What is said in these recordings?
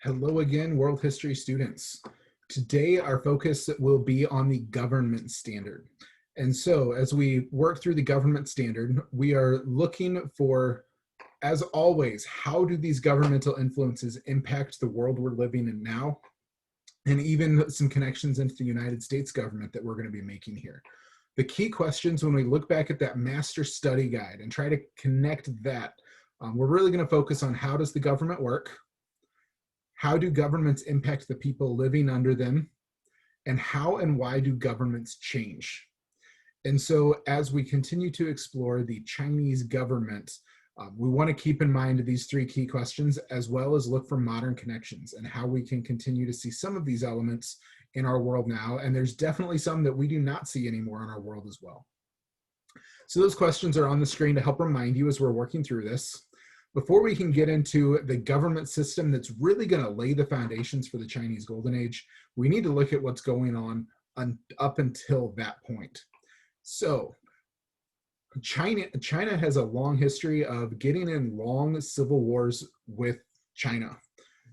Hello again, world history students. Today, our focus will be on the government standard. And so as we work through the government standard, we are looking for, as always, how do these governmental influences impact the world we're living in now? And even some connections into the United States government that we're going to be making here. The key questions when we look back at that master study guide and try to connect that, we're really going to focus on how does the government work? How do governments impact the people living under them? And how and why do governments change? And so as we continue to explore the Chinese government, we want to keep in mind these three key questions, as well as look for modern connections and how we can continue to see some of these elements in our world now. And there's definitely some that we do not see anymore in our world as well. So those questions are on the screen to help remind you as we're working through this. Before we can get into the government system that's really going to lay the foundations for the Chinese Golden Age, we need to look at what's going on up until that point. So China has a long history of getting in long civil wars with China.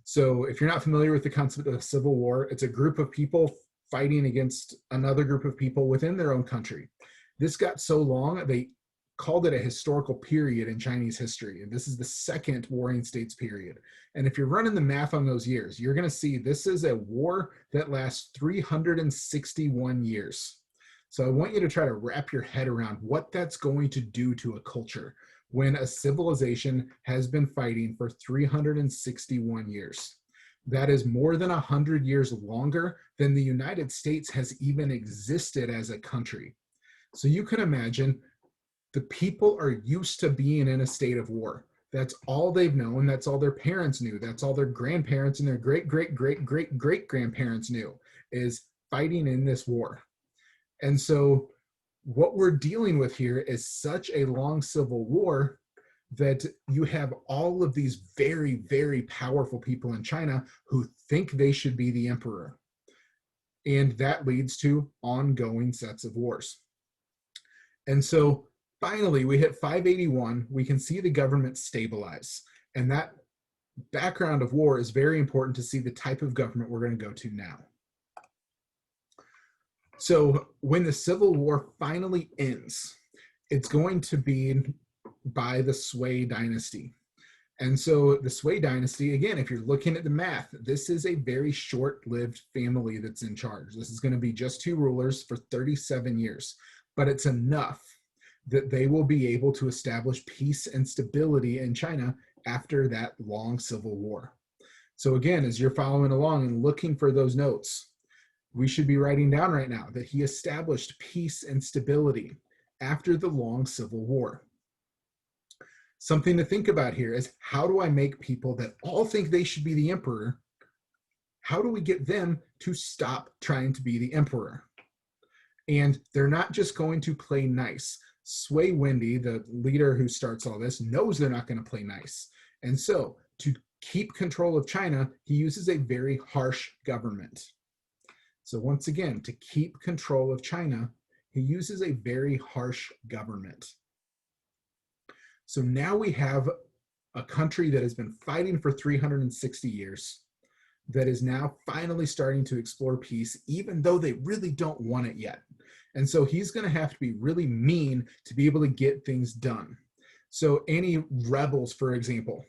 So if you're not familiar with the concept of a civil war, it's a group of people fighting against another group of people within their own country. This got so long, they called it a historical period in Chinese history. And this is the second Warring States period. And if you're running the math on those years, you're going to see this is a war that lasts 361 years. So I want you to try to wrap your head around what that's going to do to a culture when a civilization has been fighting for 361 years. That is more than 100 years longer than the United States has even existed as a country. So you can imagine the people are used to being in a state of war. That's all they've known. That's all their parents knew. That's all their grandparents and their great-great-great-great-great-grandparents knew, is fighting in this war. And so what we're dealing with here is such a long civil war that you have all of these very, very powerful people in China who think they should be the emperor. And that leads to ongoing sets of wars. And so finally, we hit 581, we can see the government stabilize. And that background of war is very important to see the type of government we're going to go to now. So when the Civil War finally ends, it's going to be by the Sui dynasty. And so the Sui dynasty, again, if you're looking at the math, this is a very short-lived family that's in charge. This is going to be just two rulers for 37 years, but it's enough that they will be able to establish peace and stability in China after that long civil war. So again, as you're following along and looking for those notes, we should be writing down right now that he established peace and stability after the long civil war. Something to think about here is, how do I make people that all think they should be the emperor, how do we get them to stop trying to be the emperor? And they're not just going to play nice. Sui Wendy, the leader who starts all this, knows they're not going to play nice. And so to keep control of China, he uses a very harsh government. So once again, to keep control of China, he uses a very harsh government. So now we have a country that has been fighting for 360 years, that is now finally starting to explore peace, even though they really don't want it yet. And so he's going to have to be really mean to be able to get things done. So any rebels, for example,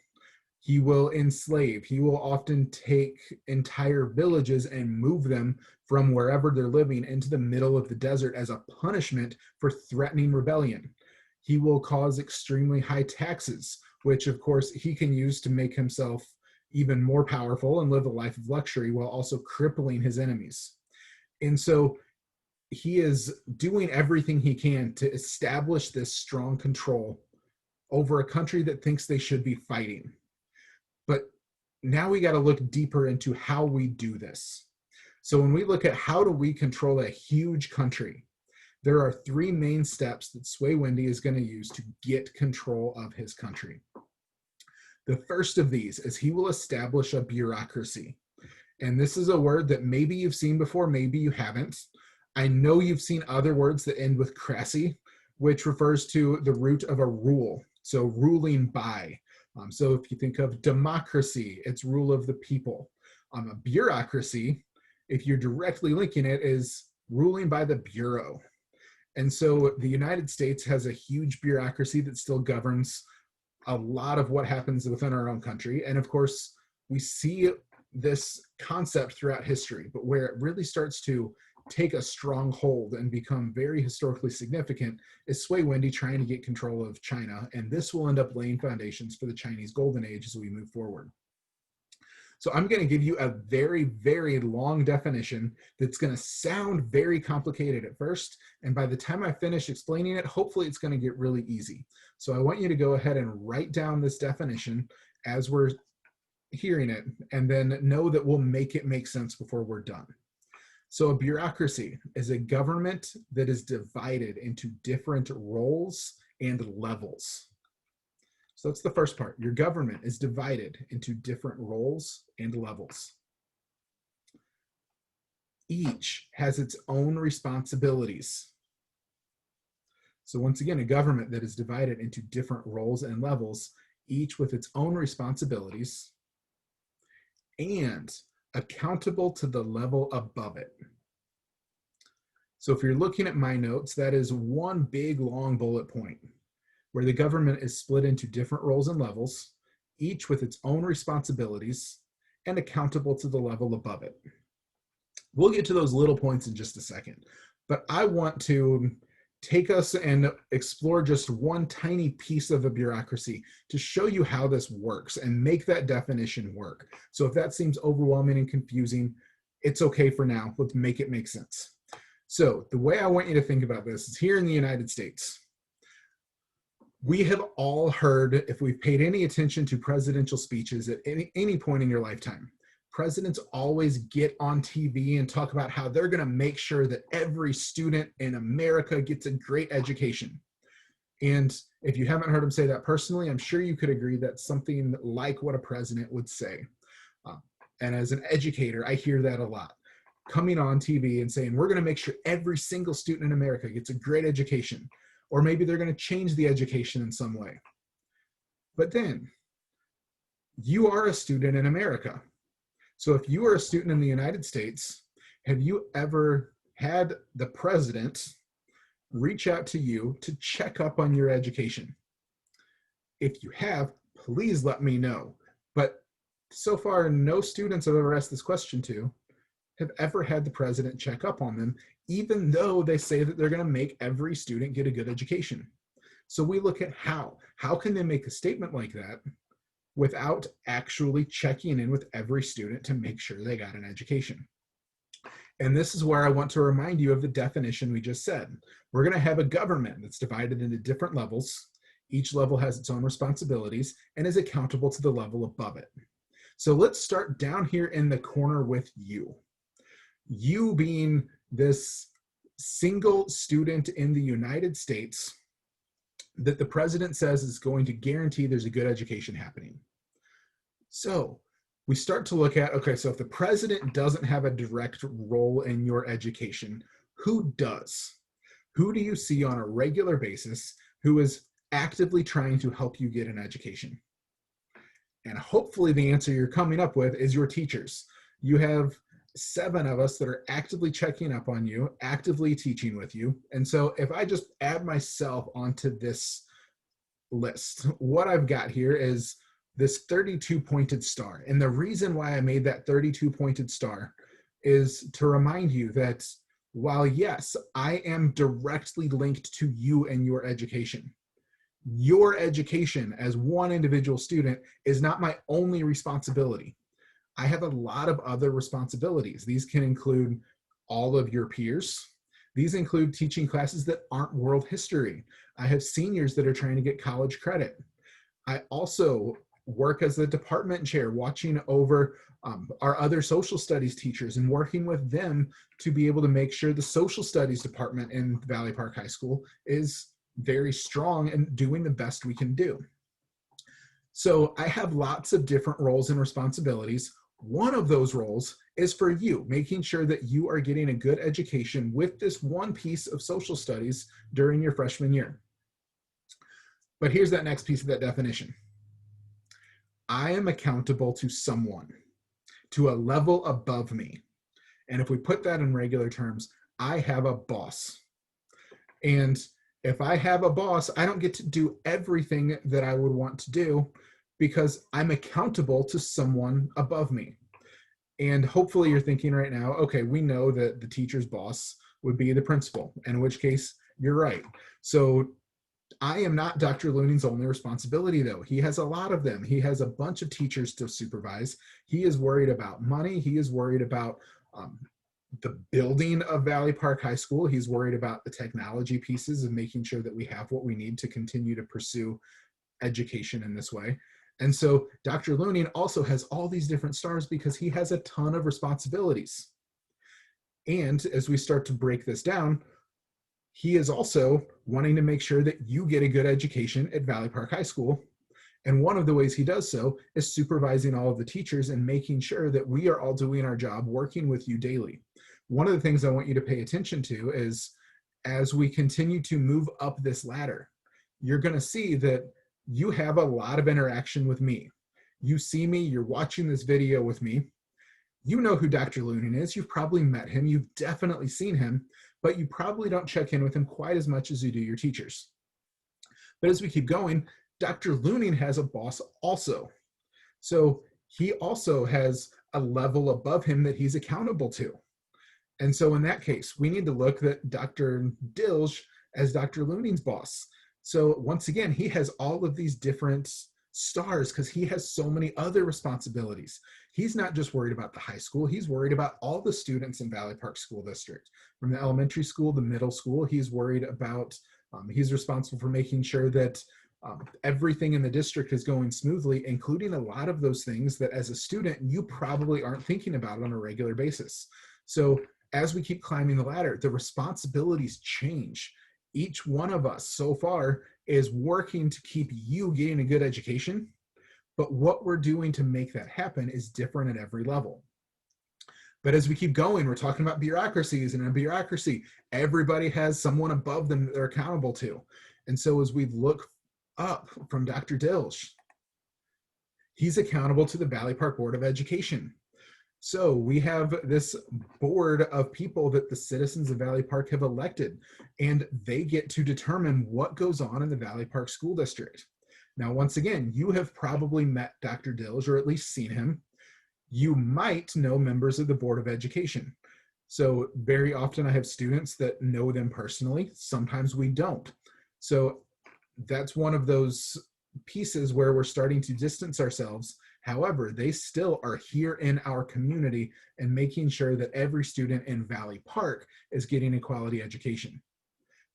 he will enslave. He will often take entire villages and move them from wherever they're living into the middle of the desert as a punishment for threatening rebellion. He will cause extremely high taxes, which of course he can use to make himself even more powerful and live a life of luxury while also crippling his enemies. And so he is doing everything he can to establish this strong control over a country that thinks they should be fighting. But now we got to look deeper into how we do this. So when we look at how do we control a huge country, there are three main steps that Sui Wendy is going to use to get control of his country. The first of these is he will establish a bureaucracy. And this is a word that maybe you've seen before, maybe you haven't. I know you've seen other words that end with "crassy," which refers to the root of a rule. So ruling by. So if you think of democracy, it's rule of the people. A bureaucracy, if you're directly linking it, is ruling by the bureau. And so the United States has a huge bureaucracy that still governs a lot of what happens within our own country. And of course, we see this concept throughout history, but where it really starts to take a strong hold and become very historically significant is Sui Wendy trying to get control of China. And this will end up laying foundations for the Chinese Golden Age as we move forward. So I'm going to give you a very, very long definition that's going to sound very complicated at first. And by the time I finish explaining it, hopefully it's going to get really easy. So I want you to go ahead and write down this definition as we're hearing it, and then know that we'll make it make sense before we're done. So a bureaucracy is a government that is divided into different roles and levels. So that's the first part. Your government is divided into different roles and levels. Each has its own responsibilities. So once again, a government that is divided into different roles and levels, each with its own responsibilities and accountable to the level above it. So if you're looking at my notes, that is one big long bullet point where the government is split into different roles and levels, each with its own responsibilities and accountable to the level above it. We'll get to those little points in just a second, but I want to take us and explore just one tiny piece of a bureaucracy to show you how this works and make that definition work. So if that seems overwhelming and confusing, it's okay for now. Let's make it make sense. So the way I want you to think about this is here in the United States. We have all heard, if we've paid any attention to presidential speeches at any point in your lifetime, presidents always get on TV and talk about how they're going to make sure that every student in America gets a great education. And if you haven't heard him say that personally, I'm sure you could agree that's something like what a president would say. And as an educator, I hear that a lot. Coming on TV and saying, we're going to make sure every single student in America gets a great education. Or maybe they're going to change the education in some way. But then, you are a student in America. So if you are a student in the United States, have you ever had the president reach out to you to check up on your education? If you have, please let me know. But so far, no students I've ever asked this question to have ever had the president check up on them, even though they say that they're going to make every student get a good education. So we look at how can they make a statement like that without actually checking in with every student to make sure they got an education. And this is where I want to remind you of the definition we just said. We're going to have a government that's divided into different levels. Each level has its own responsibilities and is accountable to the level above it. So let's start down here in the corner with you. You being this single student in the United States that the president says is going to guarantee there's a good education happening. So we start to look at, okay, so if the president doesn't have a direct role in your education, who does? Who do you see on a regular basis who is actively trying to help you get an education? And hopefully the answer you're coming up with is your teachers. You have 7 of us that are actively checking up on you, actively teaching with you. And so if I just add myself onto this list, what I've got here is this 32-pointed star. And the reason why I made that 32-pointed star is to remind you that while yes, I am directly linked to you and your education as one individual student is not my only responsibility. I have a lot of other responsibilities. These can include all of your peers. These include teaching classes that aren't world history. I have seniors that are trying to get college credit. I also work as a department chair, watching over our other social studies teachers and working with them to be able to make sure the social studies department in Valley Park High School is very strong and doing the best we can do. So I have lots of different roles and responsibilities. One of those roles is for you, making sure that you are getting a good education with this one piece of social studies during your freshman year. But here's that next piece of that definition. I am accountable to someone, to a level above me. And if we put that in regular terms, I have a boss. And if I have a boss, I don't get to do everything that I would want to do because I'm accountable to someone above me. And hopefully you're thinking right now, okay, we know that the teacher's boss would be the principal, in which case you're right. So I am not Dr. Looning's only responsibility, though. He has a lot of them. He has a bunch of teachers to supervise. He is worried about money. He is worried about the building of Valley Park High School. He's worried about the technology pieces of making sure that we have what we need to continue to pursue education in this way. And so Dr. Looning also has all these different stars because he has a ton of responsibilities. And as we start to break this down, he is also wanting to make sure that you get a good education at Valley Park High School. And one of the ways he does so is supervising all of the teachers and making sure that we are all doing our job, working with you daily. One of the things I want you to pay attention to is as we continue to move up this ladder, you're going to see that you have a lot of interaction with me. You see me, you're watching this video with me. You know who Dr. Looning is. You've probably met him. You've definitely seen him, but you probably don't check in with him quite as much as you do your teachers. But as we keep going, Dr. Looning has a boss also. So he also has a level above him that he's accountable to. And so in that case, we need to look at Dr. Dilge as Dr. Looning's boss. So once again, he has all of these different stars because he has so many other responsibilities. He's not just worried about the high school, he's worried about all the students in Valley Park School District. From the elementary school, the middle school, he's worried about, he's responsible for making sure that everything in the district is going smoothly, including a lot of those things that as a student, you probably aren't thinking about on a regular basis. So as we keep climbing the ladder, the responsibilities change. Each one of us so far is working to keep you getting a good education, but what we're doing to make that happen is different at every level. But as we keep going, we're talking about bureaucracies, and in a bureaucracy, everybody has someone above them that they're accountable to. And so as we look up from Dr. Dilge, he's accountable to the Valley Park Board of Education. So we have this board of people that the citizens of Valley Park have elected, and they get to determine what goes on in the Valley Park School District. Now, once again, you have probably met Dr. Dilge or at least seen him. You might know members of the Board of Education. So very often I have students that know them personally. Sometimes we don't. So that's one of those pieces where we're starting to distance ourselves. However, they still are here in our community and making sure that every student in Valley Park is getting a quality education.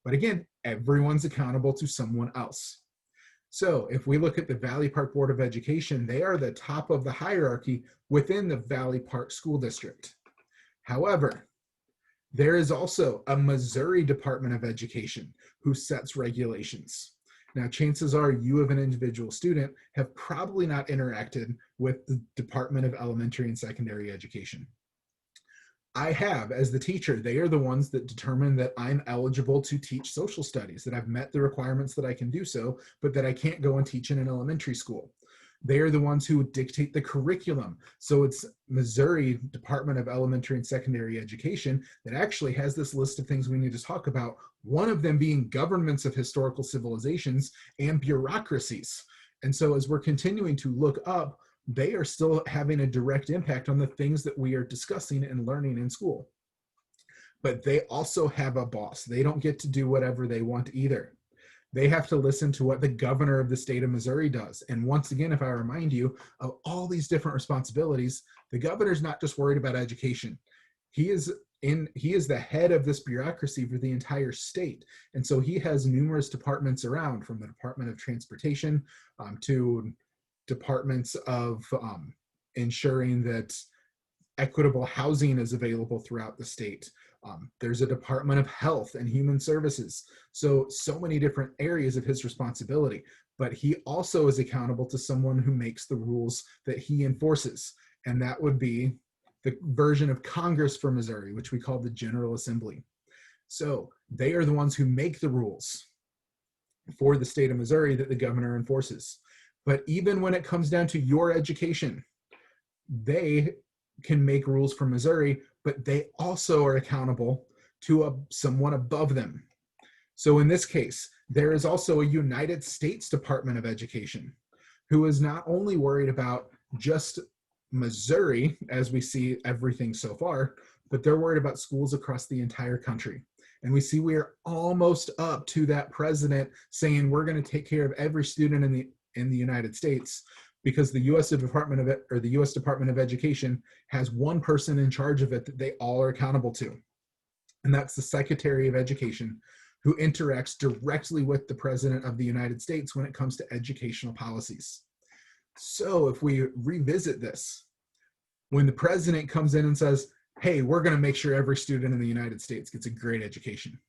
But again, everyone's accountable to someone else. So if we look at the Valley Park Board of Education, they are the top of the hierarchy within the Valley Park School District. However, there is also a Missouri Department of Education who sets regulations. Now, chances are you, of an individual student, have probably not interacted with the Department of Elementary and Secondary Education. I have, as the teacher. They are the ones that determine that I'm eligible to teach social studies, that I've met the requirements that I can do so, but that I can't go and teach in an elementary school. They are the ones who dictate the curriculum. So it's Missouri Department of Elementary and Secondary Education that actually has this list of things we need to talk about, one of them being governments of historical civilizations and bureaucracies. And so as we're continuing to look up, they are still having a direct impact on the things that we are discussing and learning in school. But they also have a boss. They don't get to do whatever they want either. They have to listen to what the governor of the state of Missouri does. And once again, if I remind you of all these different responsibilities, the governor's not just worried about education. He is the head of this bureaucracy for the entire state. And so he has numerous departments around, from the Department of Transportation to departments of ensuring that equitable housing is available throughout the state. There's a Department of Health and Human Services. So many different areas of his responsibility, but he also is accountable to someone who makes the rules that he enforces. And that would be the version of Congress for Missouri, which we call the General Assembly. So they are the ones who make the rules for the state of Missouri that the governor enforces. But even when it comes down to your education, they can make rules for Missouri, but they also are accountable to someone above them. So in this case, there is also a United States Department of Education who is not only worried about just Missouri, as we see everything so far, but they're worried about schools across the entire country. And we see we are almost up to that president saying we're going to take care of every student in the United States, because the U.S. Department of Education has one person in charge of it that they all are accountable to, and that's the Secretary of Education, who interacts directly with the President of the United States when it comes to educational policies. So if we revisit this, when the president comes in and says, hey, we're going to make sure every student in the United States gets a great education,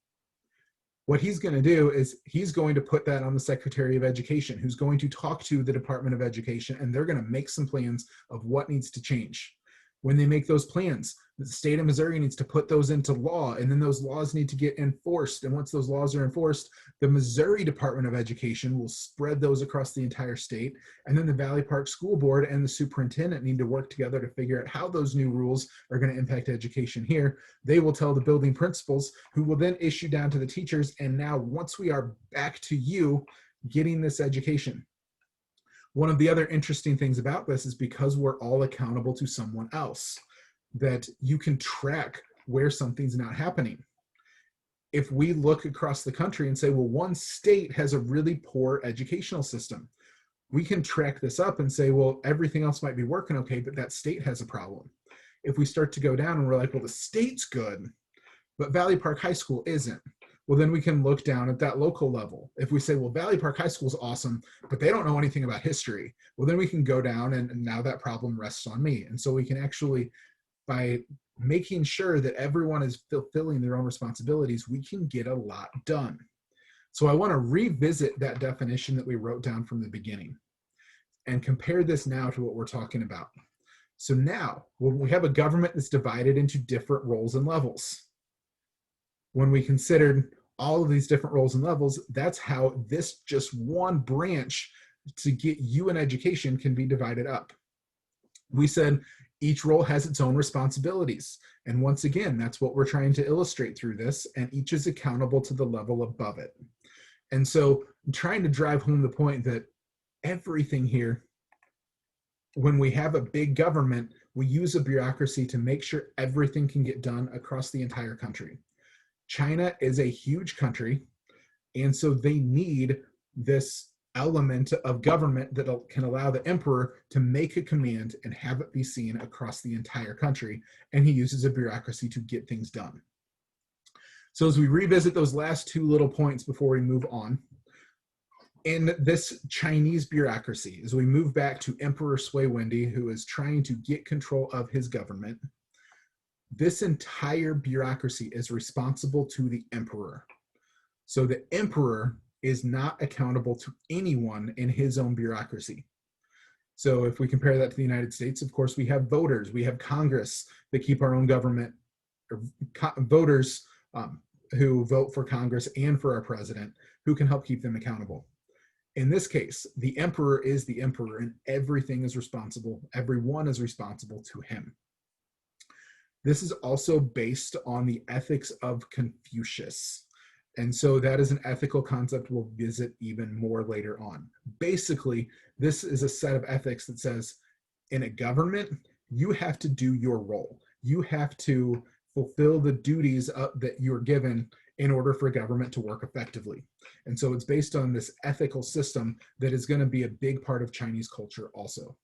what he's going to do is he's going to put that on the Secretary of Education, who's going to talk to the Department of Education, and they're going to make some plans of what needs to change. When they make those plans, the state of Missouri needs to put those into law, and then those laws need to get enforced. And once those laws are enforced, the Missouri Department of Education will spread those across the entire state. And then the Valley Park School Board and the superintendent need to work together to figure out how those new rules are going to impact education here. They will tell the building principals, who will then issue down to the teachers. And now once we are back to you getting this education. One of the other interesting things about this is because we're all accountable to someone else, that you can track where something's not happening. If we look across the country and say, well, one state has a really poor educational system, we can track this up and say, well, everything else might be working okay, but that state has a problem. If we start to go down and we're like, well, the state's good, but Valley Park High School isn't, well, then we can look down at that local level. If we say, well, Valley Park High School is awesome, but they don't know anything about history, well, then we can go down and now that problem rests on me. And so we can actually, by making sure that everyone is fulfilling their own responsibilities, we can get a lot done. So I want to revisit that definition that we wrote down from the beginning and compare this now to what we're talking about. So now, when we have a government that's divided into different roles and levels, when we considered all of these different roles and levels, that's how this just one branch to get you an education can be divided up. We said each role has its own responsibilities. And once again, that's what we're trying to illustrate through this, and each is accountable to the level above it. And so I'm trying to drive home the point that everything here, when we have a big government, we use a bureaucracy to make sure everything can get done across the entire country. China is a huge country, and so they need this element of government that can allow the emperor to make a command and have it be seen across the entire country, and he uses a bureaucracy to get things done. So as we revisit those last two little points before we move on, in this Chinese bureaucracy, as we move back to Emperor Sui Wendy, who is trying to get control of his government, this entire bureaucracy is responsible to the emperor. So the emperor is not accountable to anyone in his own bureaucracy. So if we compare that to the United States, of course, we have voters, we have Congress that keep our own government, or voters who vote for Congress and for our president, who can help keep them accountable. In this case, the emperor is the emperor, and everything is responsible, everyone is responsible to him. This is also based on the ethics of Confucius. And so that is an ethical concept we'll visit even more later on. Basically, this is a set of ethics that says, in a government, you have to do your role. You have to fulfill the duties that you're given in order for government to work effectively. And so it's based on this ethical system that is going to be a big part of Chinese culture also.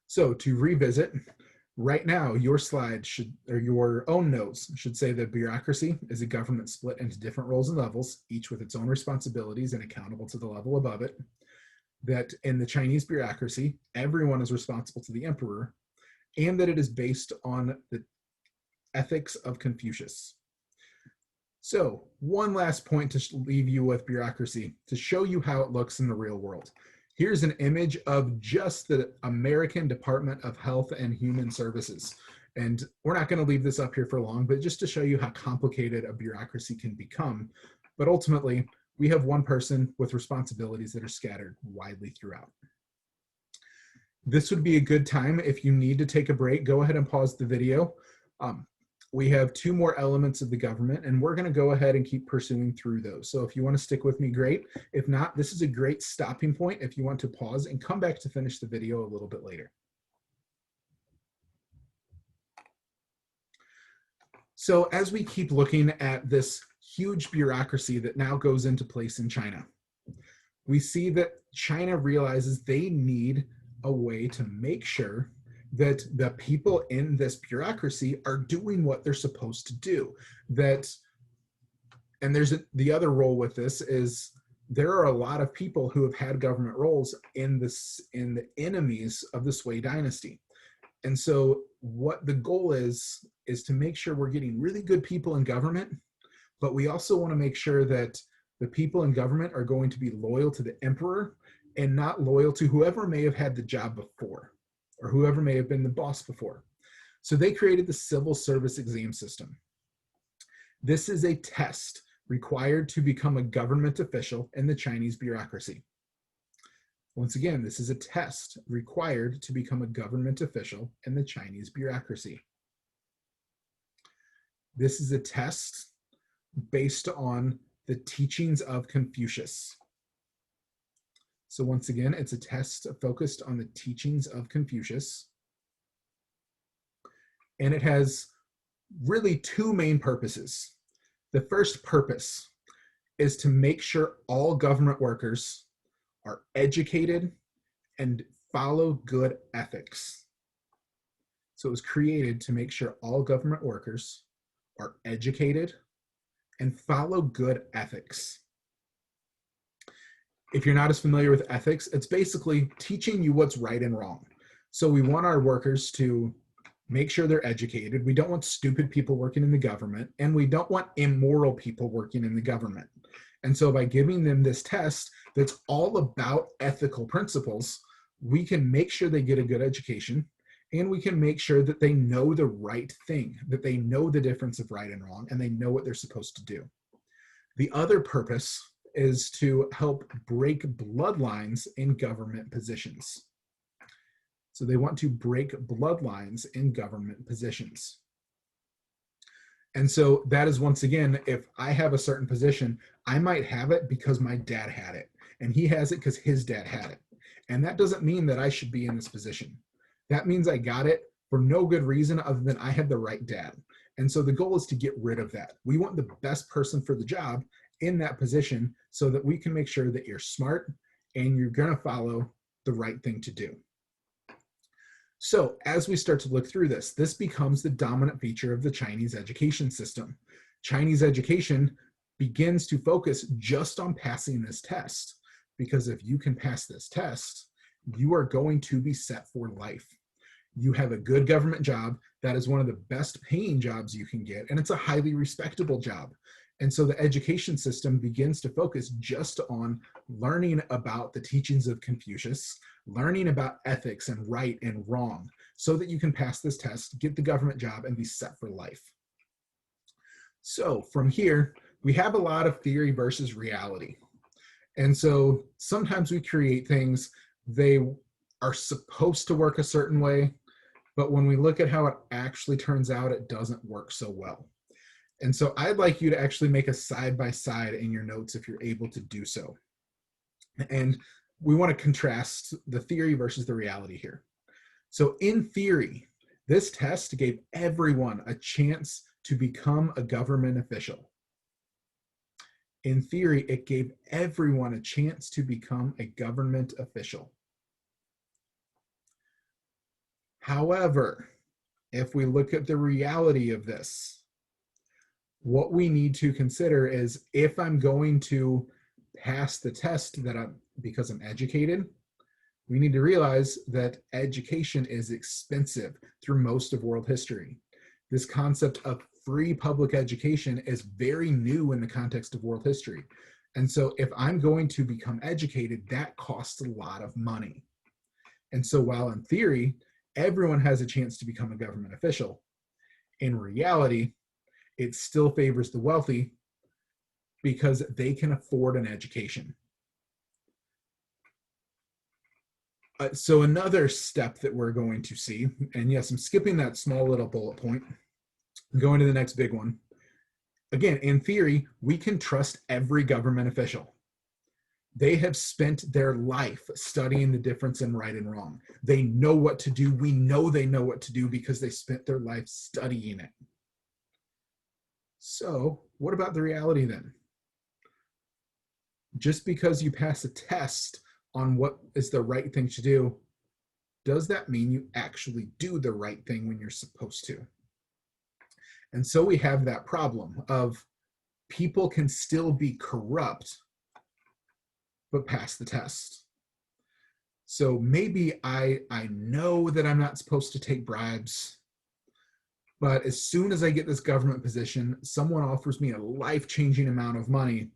So to revisit, right now, your slide should, or your own notes should say that bureaucracy is a government split into different roles and levels, each with its own responsibilities and accountable to the level above it. That in the Chinese bureaucracy, everyone is responsible to the emperor, and that it is based on the ethics of Confucius. So one last point to leave you with bureaucracy, to show you how it looks in the real world. Here's an image of just the American Department of Health and Human Services. And we're not going to leave this up here for long, but just to show you how complicated a bureaucracy can become. But ultimately, we have one person with responsibilities that are scattered widely throughout. This would be a good time. If you need to take a break, go ahead and pause the video. We have 2 more elements of the government, and we're going to go ahead and keep pursuing through those. So if you want to stick with me, great. If not, this is a great stopping point if you want to pause and come back to finish the video a little bit later. So as we keep looking at this huge bureaucracy that now goes into place in China, we see that China realizes they need a way to make sure that the people in this bureaucracy are doing what they're supposed to do. And the other role with this is there are a lot of people who have had government roles in the enemies of the Sui dynasty. And so what the goal is to make sure we're getting really good people in government, but we also want to make sure that the people in government are going to be loyal to the emperor and not loyal to whoever may have had the job before, or whoever may have been the boss before. So they created the civil service exam system. This is a test required to become a government official in the Chinese bureaucracy. Once again, this is a test required to become a government official in the Chinese bureaucracy. This is a test based on the teachings of Confucius. So once again, it's a test focused on the teachings of Confucius. And it has really 2 main purposes. The first purpose is to make sure all government workers are educated and follow good ethics. So it was created to make sure all government workers are educated and follow good ethics. If you're not as familiar with ethics, it's basically teaching you what's right and wrong. So we want our workers to make sure they're educated. We don't want stupid people working in the government, and we don't want immoral people working in the government. And so by giving them this test that's all about ethical principles, we can make sure they get a good education, and we can make sure that they know the right thing, that they know the difference of right and wrong, and they know what they're supposed to do. The other purpose is to help break bloodlines in government positions. So they want to break bloodlines in government positions. And so that is, once again, if I have a certain position, I might have it because my dad had it, and he has it because his dad had it. And that doesn't mean that I should be in this position. That means I got it for no good reason other than I had the right dad. And so the goal is to get rid of that. We want the best person for the job in that position so that we can make sure that you're smart and you're going to follow the right thing to do. So as we start to look through this, this becomes the dominant feature of the Chinese education system. Chinese education begins to focus just on passing this test, because if you can pass this test, you are going to be set for life. You have a good government job. That is one of the best paying jobs you can get, and it's a highly respectable job. And so the education system begins to focus just on learning about the teachings of Confucius, learning about ethics and right and wrong, so that you can pass this test, get the government job, and be set for life. So from here, we have a lot of theory versus reality. And so sometimes we create things, they are supposed to work a certain way, but when we look at how it actually turns out, it doesn't work so well. And so I'd like you to actually make a side-by-side in your notes if you're able to do so. And we want to contrast the theory versus the reality here. So in theory, this test gave everyone a chance to become a government official. In theory, it gave everyone a chance to become a government official. However, if we look at the reality of this, what we need to consider is, if I'm going to pass the test because I'm educated, we need to realize that education is expensive through most of world history. This concept of free public education is very new in the context of world history. And so if I'm going to become educated, that costs a lot of money. And so while in theory, everyone has a chance to become a government official, in reality, it still favors the wealthy, because they can afford an education. So another step that we're going to see, and yes, I'm skipping that small little bullet point, going to the next big one. Again, in theory, we can trust every government official. They have spent their life studying the difference in right and wrong. They know what to do. We know they know what to do because they spent their life studying it. So what about the reality then? Just because you pass a test on what is the right thing to do, does that mean you actually do the right thing when you're supposed to? And so we have that problem of people can still be corrupt, but pass the test. So maybe I know that I'm not supposed to take bribes, but as soon as I get this government position, someone offers me a life-changing amount of money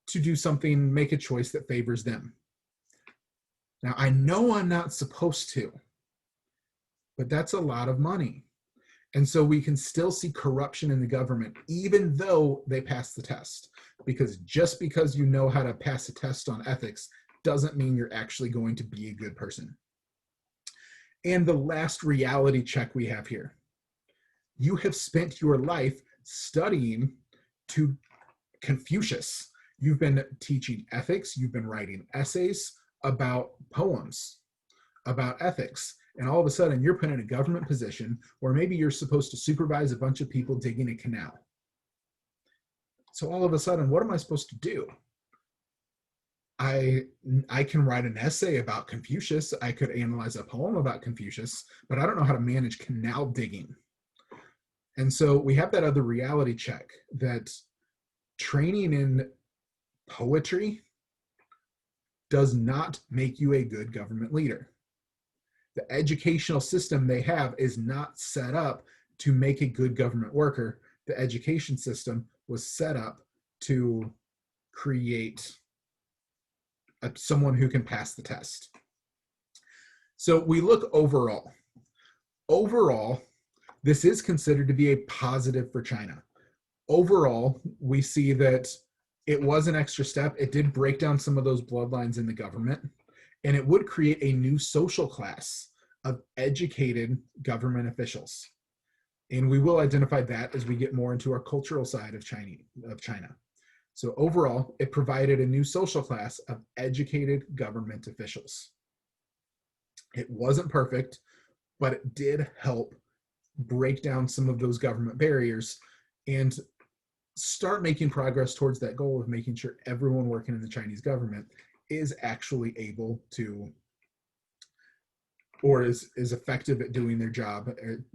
to do something, make a choice that favors them. Now, I know I'm not supposed to, but that's a lot of money. And so we can still see corruption in the government, even though they pass the test. Because just because you know how to pass a test on ethics doesn't mean you're actually going to be a good person. And the last reality check we have here. You have spent your life studying to Confucius. You've been teaching ethics. You've been writing essays about poems, about ethics. And all of a sudden, you're put in a government position where maybe you're supposed to supervise a bunch of people digging a canal. So all of a sudden, what am I supposed to do? I can write an essay about Confucius. I could analyze a poem about Confucius, but I don't know how to manage canal digging. And so we have that other reality check that training in poetry does not make you a good government leader. The educational system they have is not set up to make a good government worker. The education system was set up to create someone who can pass the test. So we look overall. Overall, this is considered to be a positive for China. Overall, we see that it was an extra step. It did break down some of those bloodlines in the government, and it would create a new social class of educated government officials. And we will identify that as we get more into our cultural side of China. So overall, it provided a new social class of educated government officials. It wasn't perfect, but it did help break down some of those government barriers and start making progress towards that goal of making sure everyone working in the Chinese government is actually able to, or is effective at doing their job,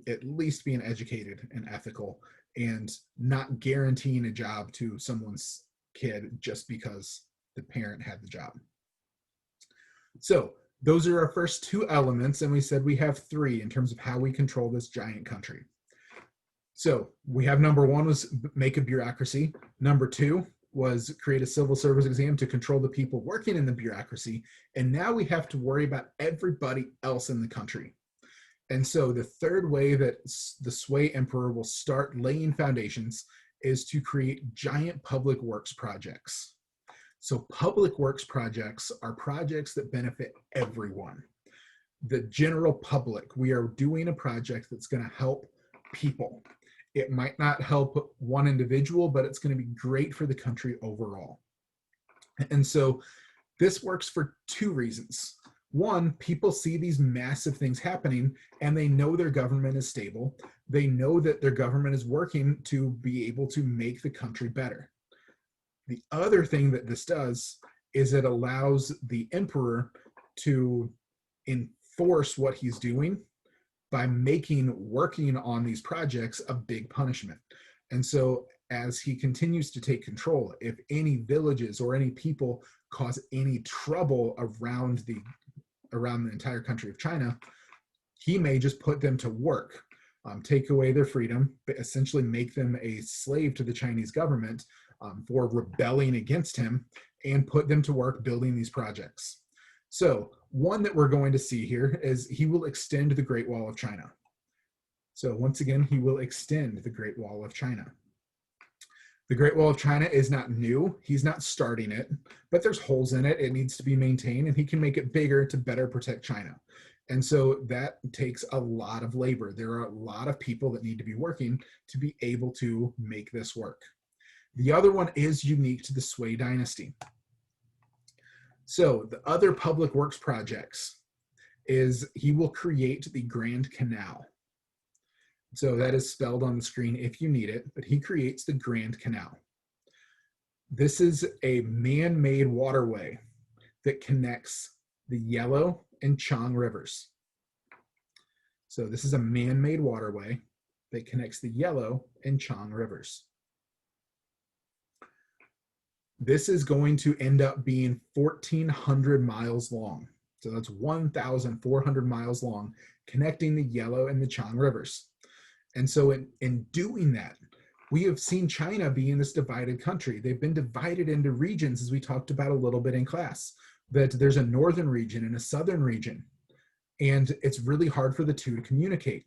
at least being educated and ethical, and not guaranteeing a job to someone's kid just because the parent had the job. So those are our first two elements, and we said we have three in terms of how we control this giant country. So we have number one was make a bureaucracy. Number two was create a civil service exam to control the people working in the bureaucracy. And now we have to worry about everybody else in the country. And so the third way that the Sui emperor will start laying foundations is to create giant public works projects. So public works projects are projects that benefit everyone. The general public, we are doing a project that's going to help people. It might not help one individual, but it's going to be great for the country overall. And so this works for two reasons. One, people see these massive things happening and they know their government is stable. They know that their government is working to be able to make the country better. The other thing that this does is it allows the emperor to enforce what he's doing by making working on these projects a big punishment. And so as he continues to take control, if any villages or any people cause any trouble around the entire country of China, he may just put them to work, take away their freedom, but essentially make them a slave to the Chinese government for rebelling against him, and put them to work building these projects. So one that we're going to see here is he will extend the Great Wall of China. So once again, he will extend the Great Wall of China. The Great Wall of China is not new. He's not starting it, but there's holes in it. It needs to be maintained, and he can make it bigger to better protect China. And so that takes a lot of labor. There are a lot of people that need to be working to be able to make this work. The other one is unique to the Sui dynasty. So the other public works projects is he will create the Grand Canal. So that is spelled on the screen if you need it, but he creates the Grand Canal. This is a man-made waterway that connects the Yellow and Chang rivers. So this is a man-made waterway that connects the Yellow and Chang rivers. This is going to end up being 1,400 miles long. So that's 1,400 miles long, connecting the Yellow and the Chang rivers. And so in doing that, we have seen China being this divided country. They've been divided into regions, as we talked about a little bit in class, that there's a northern region and a southern region. And it's really hard for the two to communicate.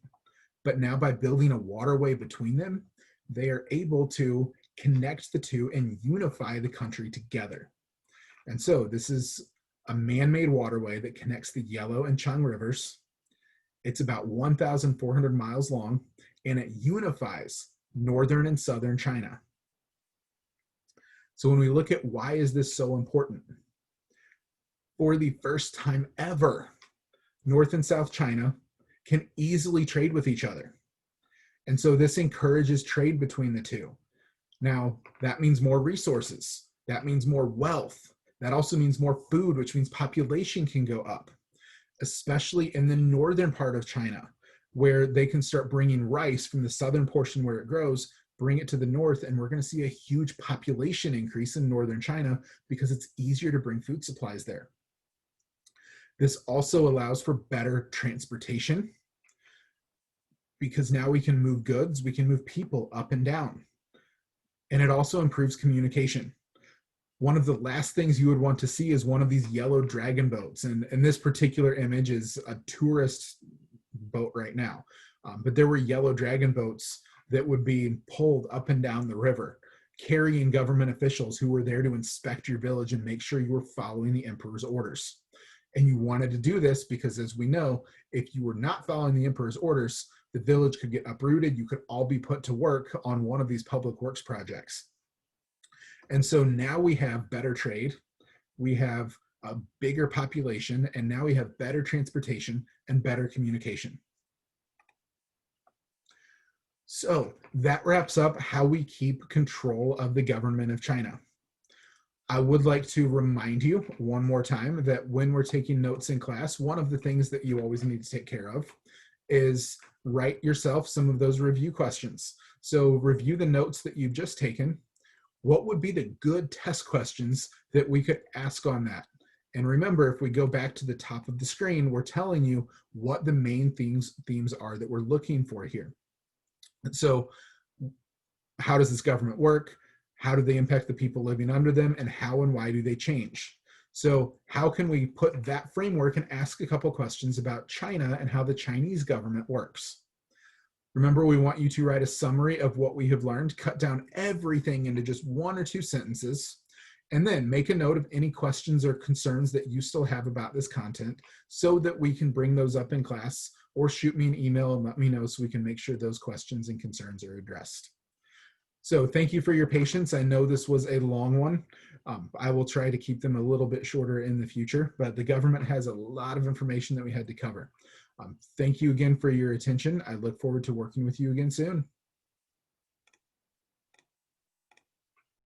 But now by building a waterway between them, they are able to connect the two and unify the country together. And so this is a man-made waterway that connects the Yellow and Chang rivers. It's about 1,400 miles long, and it unifies northern and southern China. So when we look at why is this so important, for the first time ever, North and South China can easily trade with each other. And so this encourages trade between the two. Now, that means more resources. That means more wealth. That also means more food, which means population can go up, especially in the northern part of China, where they can start bringing rice from the southern portion where it grows, bring it to the north, and we're going to see a huge population increase in northern China because it's easier to bring food supplies there. This also allows for better transportation because now we can move goods, we can move people up and down. And it also improves communication. One of the last things you would want to see is one of these yellow dragon boats. And this particular image is a tourist boat right now. But there were yellow dragon boats that would be pulled up and down the river, carrying government officials who were there to inspect your village and make sure you were following the emperor's orders. And you wanted to do this because, as we know, if you were not following the emperor's orders, the village could get uprooted. You could all be put to work on one of these public works projects. And so now we have better trade, we have a bigger population, and now we have better transportation and better communication. So that wraps up how we keep control of the government of China. I would like to remind you one more time that when we're taking notes in class, one of the things that you always need to take care of is write yourself some of those review questions. So review the notes that you've just taken. What would be the good test questions that we could ask on that? And remember, if we go back to the top of the screen, we're telling you what the main themes are that we're looking for here. So how does this government work? How do they impact the people living under them? And how and why do they change? So how can we put that framework and ask a couple questions about China and how the Chinese government works? Remember, we want you to write a summary of what we have learned, cut down everything into just 1 or 2 sentences, and then make a note of any questions or concerns that you still have about this content so that we can bring those up in class, or shoot me an email and let me know so we can make sure those questions and concerns are addressed. So thank you for your patience. I know this was a long one. I will try to keep them a little bit shorter in the future, but the government has a lot of information that we had to cover. Thank you again for your attention. I look forward to working with you again soon.